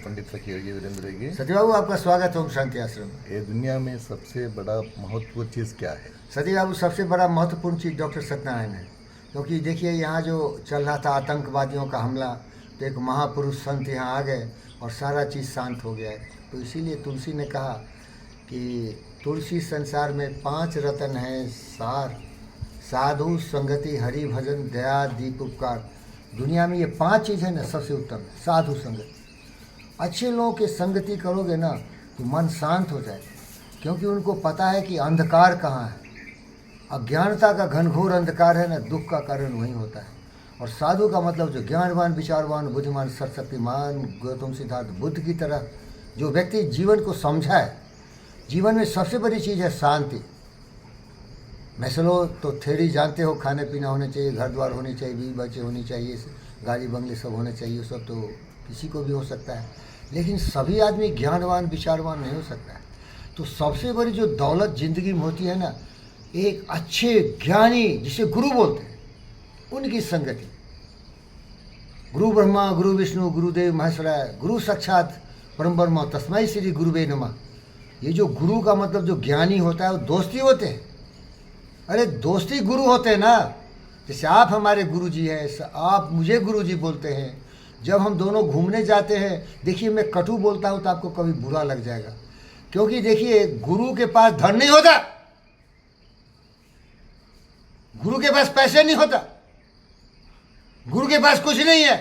पंडित फकीर जी वीरेंद्र जी। सती बाबू, आपका स्वागत है ओम शांति आश्रम में। ये दुनिया में सबसे बड़ा महत्वपूर्ण चीज़ क्या है? सती बाबू, सबसे बड़ा महत्वपूर्ण चीज़ डॉक्टर सत्यनारायण है। क्योंकि देखिए, यहाँ जो चल रहा था आतंकवादियों का हमला, तो एक महापुरुष संत यहाँ आ गए और सारा चीज़ शांत हो गया है। तो इसीलिए तुलसी ने कहा कि तुलसी संसार में 5 रत्न हैं सार, साधु संगति हरि भजन दया दीप उपकार। दुनिया में ये 5 चीज़ है ना, सबसे उत्तम है। साधु संगति, अच्छे लोगों के संगति करोगे ना तो मन शांत हो जाए, क्योंकि उनको पता है कि अंधकार कहाँ है। अज्ञानता का घनघोर अंधकार है ना, दुख का कारण वहीं होता है। और साधु का मतलब जो ज्ञानवान, विचारवान, बुद्धिमान, सर्वशक्तिमान, गौतम सिद्धार्थ बुद्ध की तरह जो व्यक्ति जीवन को समझा है। जीवन में सबसे बड़ी चीज़ है शांति। मैसलो तो थ्योरी जानते हो, खाने पीना होना चाहिए, घर द्वार होने चाहिए, बीवी बच्चे होने चाहिए, गाड़ी बंगले सब होने चाहिए। सब तो किसी को भी हो सकता है, लेकिन सभी आदमी ज्ञानवान विचारवान नहीं हो सकता है। तो सबसे बड़ी जो दौलत जिंदगी में होती है ना, एक अच्छे ज्ञानी जिसे गुरु बोलते हैं, उनकी संगति। गुरु ब्रह्मा गुरु विष्णु गुरुदेव महेश्वराय, गुरु साक्षात परम ब्रह्म तस्मै श्री गुरुवे नमः। ये जो गुरु का मतलब जो ज्ञानी होता है वो दोस्ती होते हैं। अरे दोस्ती गुरु होते हैं ना। जैसे आप हमारे गुरु जी हैं, आप मुझे गुरु जी बोलते हैं। जब हम दोनों घूमने जाते हैं, देखिए मैं कटु बोलता हूँ तो आपको कभी बुरा लग जाएगा, क्योंकि देखिए गुरु के पास धन नहीं होता, गुरु के पास पैसे नहीं होता, गुरु के पास कुछ नहीं है।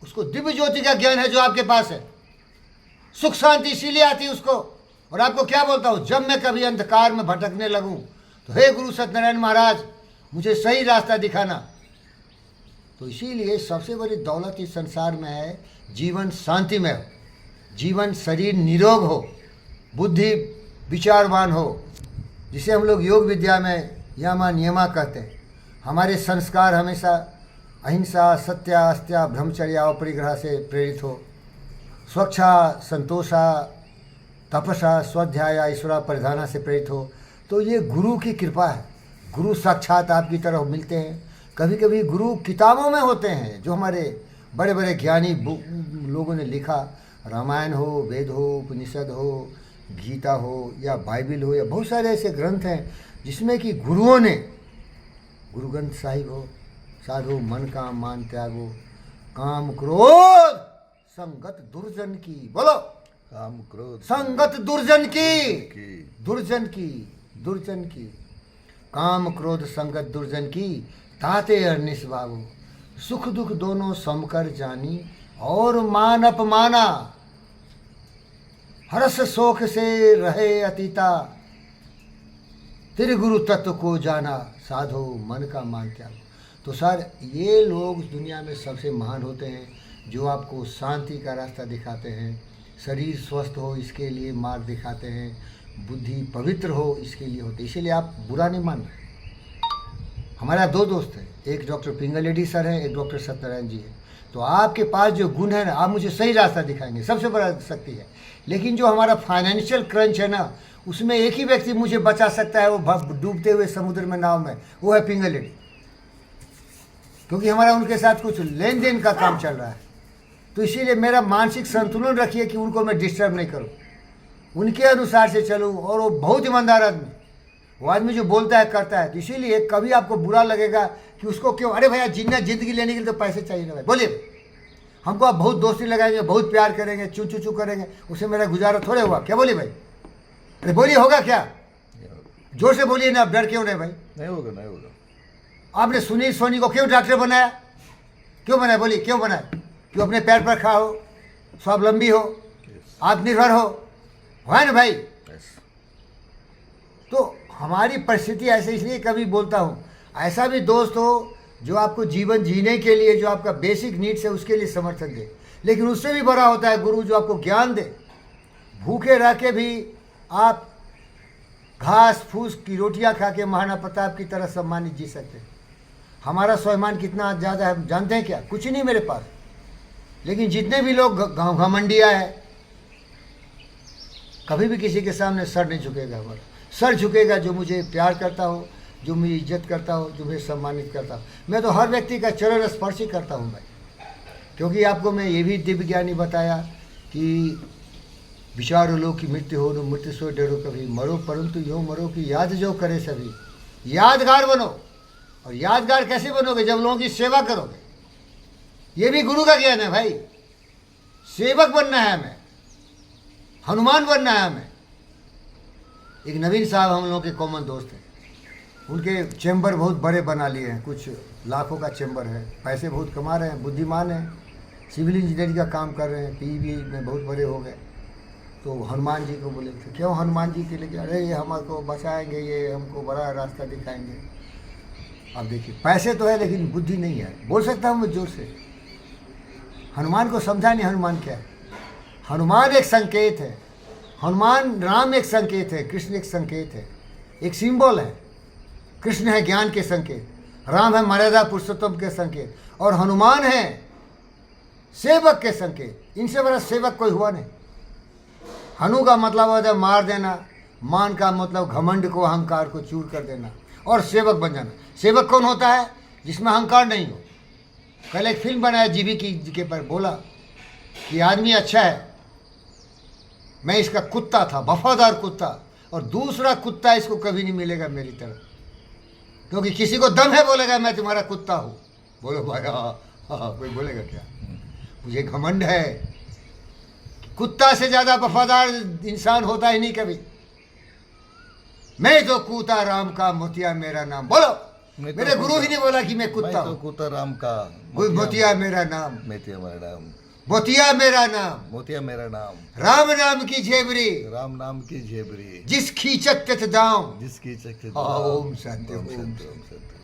उसको दिव्य ज्योति का ज्ञान है जो आपके पास है। सुख शांति इसीलिए आती है उसको। और आपको क्या बोलता हूँ, जब मैं कभी अंधकार में भटकने लगूं तो हे गुरु सत्यनारायण महाराज, मुझे सही रास्ता दिखाना। तो इसीलिए सबसे बड़ी दौलत इस संसार में है जीवन शांतिमय हो, जीवन शरीर निरोग हो, बुद्धि विचारवान हो, जिसे हम लोग योग विद्या में यमा नियमा कहते हैं। हमारे संस्कार हमेशा अहिंसा, सत्या, अस्त्या, ब्रह्मचर्य, अपरिग्रह से प्रेरित हो, स्वच्छा, संतोषा, तपसा, स्वाध्याय, ईश्वरा परिधाना से प्रेरित हो। तो ये गुरु की कृपा है। गुरु साक्षात आपकी तरफ मिलते हैं। कभी कभी गुरु किताबों में होते हैं, जो हमारे बड़े बड़े ज्ञानी लोगों ने लिखा। रामायण हो, वेद हो, उपनिषद हो, गीता हो या बाइबिल हो, या बहुत सारे ऐसे ग्रंथ हैं जिसमें कि गुरुओं ने, गुरु ग्रंथ साहिब हो, साधु मन का मान त्यागो, काम क्रोध संगत दुर्जन की। बोलो, काम क्रोध संगत दुर्जन की, दुर्जन की, दुर्जन की। काम क्रोध संगत दुर्जन की, ताते अनिस भावो, सुख दुख दोनों समकर जानी, और मान अपमाना, हर्ष शोक से रहे अतीता, तेरे गुरु तत्व को जाना, साधो मन का मान त्यागो। तो सर, ये लोग दुनिया में सबसे महान होते हैं, जो आपको शांति का रास्ता दिखाते हैं, शरीर स्वस्थ हो इसके लिए मार्ग दिखाते हैं, बुद्धि पवित्र हो इसके लिए होते। इसीलिए आप बुरा नहीं मान रहे। हमारा 2 दोस्त हैं, एक डॉक्टर पिंगलेडी सर हैं, एक डॉक्टर सत्यनारायण जी हैं। तो आपके पास जो गुण है ना, आप मुझे सही रास्ता दिखाएंगे, सबसे बड़ा शक्ति है। लेकिन जो हमारा फाइनेंशियल क्रंच है ना, उसमें एक ही व्यक्ति मुझे बचा सकता है, वो डूबते हुए समुद्र में नाव में, वो है पिंगलेडी। क्योंकि हमारा उनके साथ कुछ लेन देन का काम चल रहा है। तो इसीलिए मेरा मानसिक संतुलन रखिए कि उनको मैं डिस्टर्ब नहीं करूं, उनके अनुसार से चलूं। और वो बहुत ईमानदार आदमी, वो आदमी जो बोलता है करता है। तो इसीलिए कभी आपको बुरा लगेगा कि उसको क्यों, अरे भैया जिंदगी लेने के लिए तो पैसे चाहिए ना भाई, बोलिए। हमको आप बहुत दोस्ती लगाएंगे, बहुत प्यार करेंगे, चू चू चू करेंगे, उससे मेरा गुजारा थोड़े हुआ क्या? बोलिए भाई, अरे बोलिए, होगा क्या? जोर से बोलिए ना, आप डर क्यों रहे भाई? नहीं होगा, नहीं होगा। आपने सुनील सोनी को क्यों डॉक्टर बनाया? क्यों बनाया? बोलिए, क्यों बनाया? क्यों अपने पैर पर खड़ा हो, स्वावलंबी हो, आत्मनिर्भर हो, है ना भाई? तो हमारी परिस्थिति ऐसे, इसलिए कभी बोलता हूँ, ऐसा भी दोस्त हो जो आपको जीवन जीने के लिए, जो आपका बेसिक नीड्स है उसके लिए समर्थन दे। लेकिन उससे भी बड़ा होता है गुरु जो आपको ज्ञान दे। भूखे रह के भी आप घास फूस की रोटियां खा के महाराणा प्रताप की तरह सम्मानित जी सकते हैं। हमारा स्वाभिमान कितना ज़्यादा है जानते हैं क्या? कुछ नहीं मेरे पास। लेकिन जितने भी लोग घमंडिया है, कभी भी किसी के सामने सर नहीं झुकेगा। हमारा सर झुकेगा जो मुझे प्यार करता हो, जो मेरी इज्जत करता हो, जो मुझे सम्मानित करता हो। मैं तो हर व्यक्ति का चरण स्पर्श ही करता हूँ भाई, क्योंकि आपको मैं ये भी दिव्य ज्ञानी बताया कि विचारो लो कि मृत्यु हो न मृत्यु सो डरो कभी, मरो परंतु यूँ मरो कि याद जो करे सभी। यादगार बनो। और यादगार कैसे बनोगे? जब लोगों की सेवा करोगे। ये भी गुरु का ज्ञान है भाई। सेवक बनना है हमें, हनुमान बनना है हमें। एक नवीन साहब हम लोगों के कॉमन दोस्त हैं, उनके चैम्बर बहुत बड़े बना लिए हैं, कुछ लाखों का चैम्बर है, पैसे बहुत कमा रहे हैं, बुद्धिमान हैं, सिविल इंजीनियरिंग का काम कर रहे हैं, पीवी में बहुत बड़े हो गए। तो हनुमान जी को बोले थे, क्यों हनुमान जी के लिए? अरे ये हमको बचाएंगे, ये हमको बड़ा रास्ता दिखाएंगे। अब देखिए, पैसे तो है लेकिन बुद्धि नहीं है। बोल सकता हूँ मैं जोर से? हनुमान को समझा नहीं हनुमान क्या है। हनुमान एक संकेत है, हनुमान राम एक संकेत है, कृष्ण एक संकेत है, एक सिंबल है। कृष्ण है ज्ञान के संकेत, राम है मर्यादा पुरुषोत्तम के संकेत, और हनुमान है सेवक के संकेत। इनसे बड़ा सेवक कोई हुआ नहीं। हनु का मतलब होता है मार देना, मान का मतलब घमंड को, अहंकार को चूर कर देना, और सेवक बन जाना। सेवक कौन होता है? जिसमें अहंकार नहीं हो। कल एक फिल्म बनाया जीवी जी के पर, बोला कि आदमी अच्छा है, मैं इसका कुत्ता था, वफादार कुत्ता, और दूसरा कुत्ता इसको कभी नहीं मिलेगा मेरी तरह, क्योंकि किसी को दम है बोलेगा मैं तुम्हारा कुत्ता हूँ। बोलो भाई, हाँ, कोई बोलेगा क्या? मुझे घमंड है। कुत्ता से ज़्यादा वफादार इंसान होता ही नहीं कभी। मैं तो कूता राम का, मोतिया मेरा नाम। बोलो, मेरे गुरु ही ने बोला कि मैं कुत्ता हूँ। कूता राम का, मोतिया मेरा नाम, मोतिया मेरा नाम, मोतिया मेरा नाम, मोतिया मेरा नाम, राम नाम की झेबरी, राम नाम की झेबरी, जिस खींचत तित दाम, जिसकी चक्र ओम शांति, ओम ओम शांति, ओम शांति।